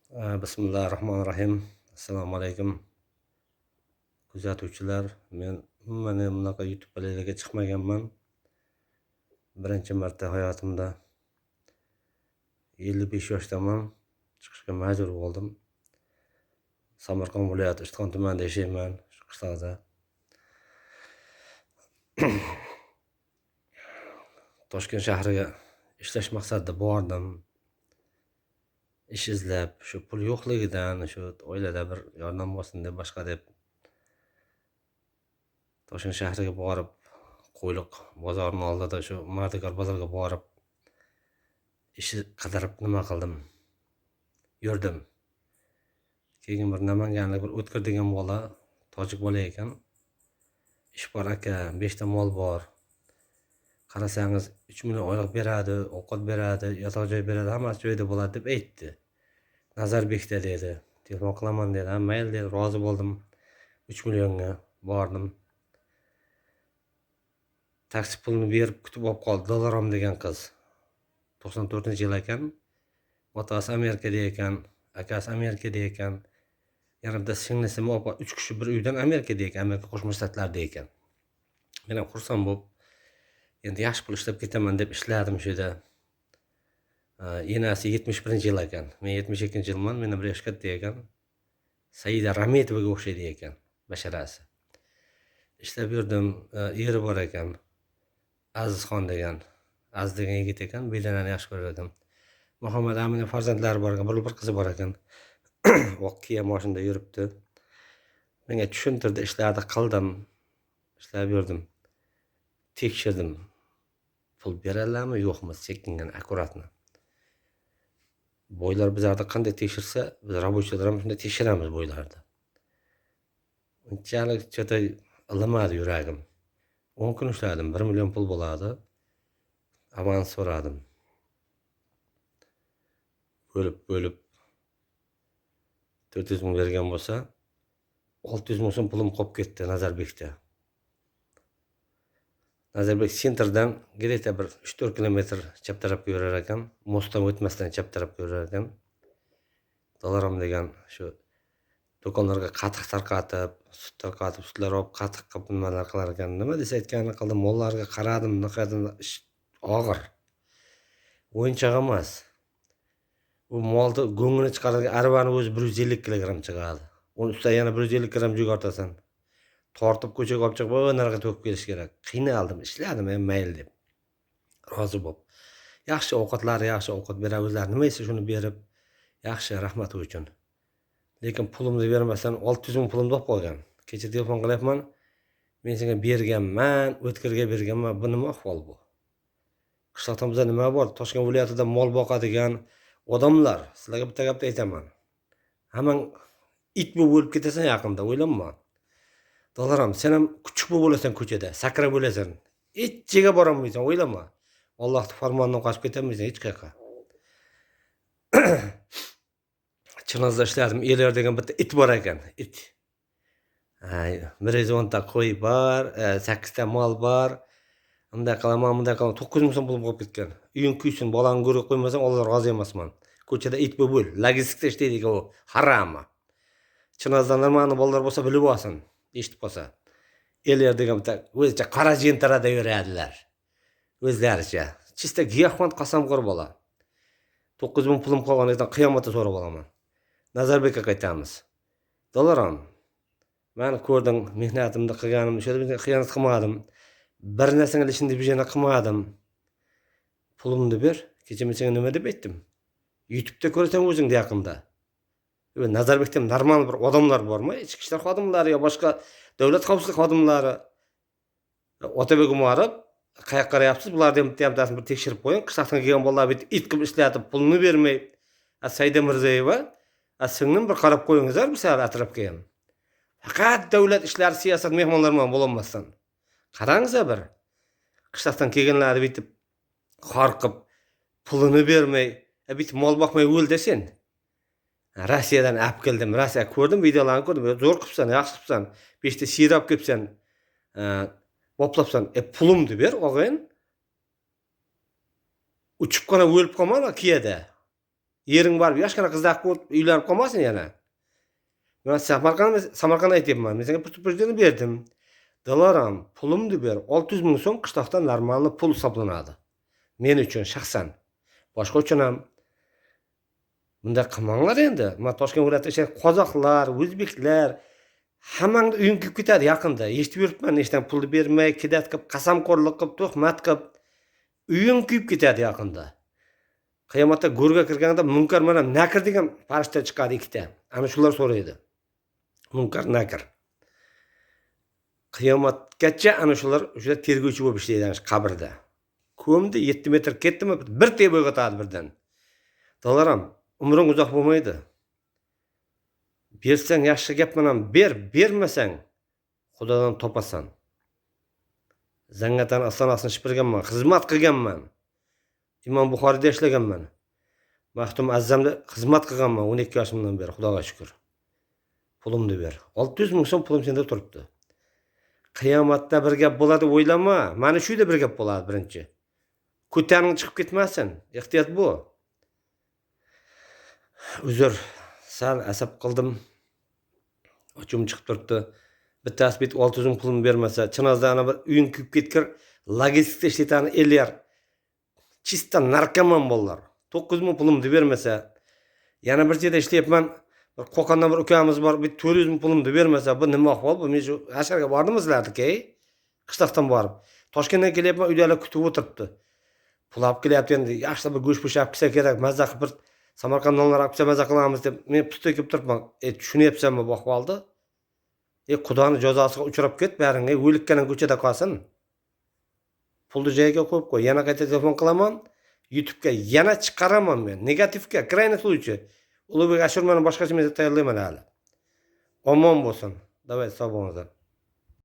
Bismillahirrahmanirrahim. Assalomu alaykum. Kuzatuvchilar, men umuman bunaqa YouTube kanaliga chiqmaganman. Birinchi marta hayotimda 55 yoshdaman. Chiqishga majbur bo'ldim. Samarqand viloyati Ishtixon tumanida yashayman, shu qishloqda. Toshkent shahriga ishlash maqsadida bordim. Ish izlab, shu pul yo'qligidan, shu oilada bir yordam bo'lsin deb boshqa deb Toshkent shahriga borib, Qo'yliq bozorining oldida shu Mardikor bozoriga borib, ish qidirib nima qildim? Yurdim. Keyin bir namanganlik bir O'tkir degan bola, tojik bola ekan. Ish bor aka, 5 ta mol bor. Qarasangiz 3 million oylik beradi, ovqat beradi, yotoq joy beradi, hammasi joyda bo'ladi deb aytdi. Nazarbekda dedi. Telefon qilaman dedi. Mayli dedi, rozi bo'ldim. 3 millionga bordim. Taksi pulini berib kutib olib qoldi. Dolarom degan qiz. 94-yil ekan. Otasi Amerikada ekan, akasi Amerikada ekan. Yana bitta singlisimi opa 3 kishi bir uydan Amerikada ekan, Amerika Qo'shma Shtatlarida ekan. Men ham xursand bo'lib, endi yaxshi pul ishlab ketaman deb ishladim shu yerda. Enasi 71-yil ekan. Men 72-yilman, mendan bir yosh katta ekan. Saida Rametovaga o'xshaydi ekan, basharasi. Ishlab yurdim, eri bor ekan. Azizxon degan, Aziz degan yigit ekan, bedanani yaxshi ko'rardim. Muhammad Aminning farzandlari bor ekan, bir qizi bor ekan. Oq Kia mashinada yuribdi. Menga tushuntirdi, ishlarni qildim. Ishlab yurdim. Tekshirdim. Pul beradilarmi, yo'qmi, sekingan akkuratni. Boylar bizlarda qanday tekshirsa, biz rabochilar ham shunday tekshiramiz boylarni. Unchalik chata ilimadi yuragim. 10 kun ishladim, 1 million pul bo'ladi. Avans so'radim. Bo'lib 400 ming bergan bo'lsa, 600 ming so'm pulim qolib ketdi Nazarbekda. Nazarbek sentrdan где-то bir 3-4 kilometr chap tarafga yurar ekan, mostdan o'tmasdan chap tarafga yurar ekan. Dolarom degan shu do'konlarga qatiq tarqatib, sut tarqatib, sutlar olib qatiq qilib nimalar qilar ekan. Nima desa aytganini qildim, mollarga qaradim, naqadim, ish og'ir. O'yinchoq emas. U molni go'ngini chiqaradigan arvani o'zi 150 kilogramm chiqadi. Uni ustiga yana 150 gramm yuk ortasan. Tortib ko'chaga olib chiqib, nariga to'kib kelish kerak. Qiynaldim, ishladim men mayli deb. Rozi bo'lib. Yaxshi ovqat beradi o'zlari. Nima esa shuni berib, yaxshi rahmat uchun. Lekin pulimni bermasdan 600 ming pulim bo'lib qolgan. Kecha telefon qilyapman. Men senga berganman, O'tkirga berganman. Bu nima ahvol bu? Qishloqda bizda nima bor? Toshkent viloyatida mol boqadigan odamlar, sizlarga bitta gapni aytaman. Hamang it bo'lib ketasan yaqinda, o'ylanma. Dolaram, sen ham kuchuk bo'lasan ko'chada, sakrab bo'lasan. Hech joyga bora olmaysan, o'ylama. Allohning farmonidan qochib ketamaysan hech qayerga. Chinozda ishladim, Eler degan bitta it bor ekan, it. 110 ta qo'y bor, 8 ta mol bor. Bunday qilaman, 9 ming so'm pulib qolib ketgan. Uying kuysin, bolani go'rga qo'ymasang, Alloh rozi emasman. Ko'chada it bo'l, logistikda ishlaydi ekan u, harama. Chinozdan nimalarni bolalar bo'lsa bilib olsin, eshitib qolsa. Eler degan bitta o'zicha qora jentarada yuradilar. O'zlaricha. Chista giyohvand qasamxo'r bola. 9 ming pulim qolganidan qiyomatda so'rab olaman. Nazarbekka qaytamiz. Dolaram. Men ko'rdim, mehnatimni qilganimni, shu yerda xiyonat qilmadim. Bir narsani ilishni deb yana qilmadim. Pulimni ber. Kecha men senga nima deb aytdim? YouTube'da ko'rasan o'zingni yaqinda. Nazarbekda normal bir odamlar bormi? Ichki ishlar xodimlari yo boshqa davlat xavfsizlik xodimlari. Otabek Umarov, qayoqqa qarayapsiz? Bularni ham bir tekshirib qo'ying. Qishloqdan kelgan bolalar bitta it qilib ishlatib, pulni bermay. Saida Mirzayeva, singlim bir qarab qo'yingizlar misal atrofga ham. Faqat davlat ishlari, siyosat mehmonlar bilan bo'lolmasdan. Qarangizlar bir. Qishloqdan kelganlarni bitib qorqib, pulini bermay, bitib mol boqmay o'ldi sen. Rossiyadan olib keldim. Rossiya ko'rdim, videolarni ko'rdim. Zo'r qilibsan, yaxshi qilibsan. 5 ta sir olib kelibsan. Boplabsan, pulimni ber, o'g'in. Uchib qana o'lib qolman Kiyada. Ering barib yoshgina qizlar bo'lib uylanib qolmasin yana. Men Samarqand aytyapman. Men senga предупреждение berdim. Dalaram, pulumni ber. 600 ming so'm qishloqdan normalniy pul hisoblanadi. Men uchun shaxsan. Boshqa uchun ham bunday qilmanglar endi. Men Toshkent viloyatida qozoqlar, o'zbeklar hammangni uying kuyib ketadi yaqinda. Eshitib yuribman, nechdan pulni bermay, kidat qilib, qasamxo'rlik qilib, tuhmat qilib uying kuyib ketadi yaqinda. Qiyomatda go'rga kirganda munkar mana nakir degan farishta chiqadi ikkita. Ana shular so'raydi. Munkar, nakir. Qiyomatgacha ana shular o'sha tergovchi bo'lib ishlaydi qabrda. Ko'mdi 7 metr ketdimi, bir tep o'g'atadi birdan. Dalaram, umring uzoq bo'lmaydi. Bersang yaxshi gap bilan ber, bermasang Xudodan topasan. Zangatan aslanasini shipirganman, xizmat qilganman. Imom Buxoriyda ishlaganman. Maxtum Azzamda xizmat qilganman 12 yoshimdan beri, Xudoga shukr. Pulimni ber. 600 ming so'm pulim senda turibdi. Qiyomatda bir gap bo'ladi o'ylama. Mana shu yerda bir gap bo'ladi birinchi. Ko'taring chiqib ketmasin. Ehtiyot bo'l. Uzr, sal asab qildim. Ochim chiqib turibdi. Bittasi 600 ming pulimni bermasa, Chinozda ana bir uying kuyib ketgan logistikda ishlayotgan ellar chista narkoman bolalar. 9 ming pulimni bermasa, yana bir yerda ishlayapman. Bir Qo'qondan bir ukamiz bor, 400 ming pulimni bermasa, bu nima ahvol? Bu men shu hasharga bordimmi sizlarniki? Qishloqdan borib. Toshkentdan kelyapman, uydalar kutib o'tiribdi. Pul olib kelyapti endi, yaxshi bir go'sht pishab kelsa kerak, mazza qilib bir Samarqand nonlar olib kelsa mazza qilamiz deb men pusta kelib turibman. Tushunyapsanmi bu ahvolni? Xudoni jazosiga uchrab ket, baring, o'likkaning ko'chada qolsin. Pulni joyiga qo'yib qo'y. Yana qayta telefon qilaman. YouTube'ga yana chiqaraman men. Negativga, крайний случай. Ulug'bek Ashurmani boshqacha men tayyorlayman hali. Omon bo'lsin. Davay, sog' bo'linglar.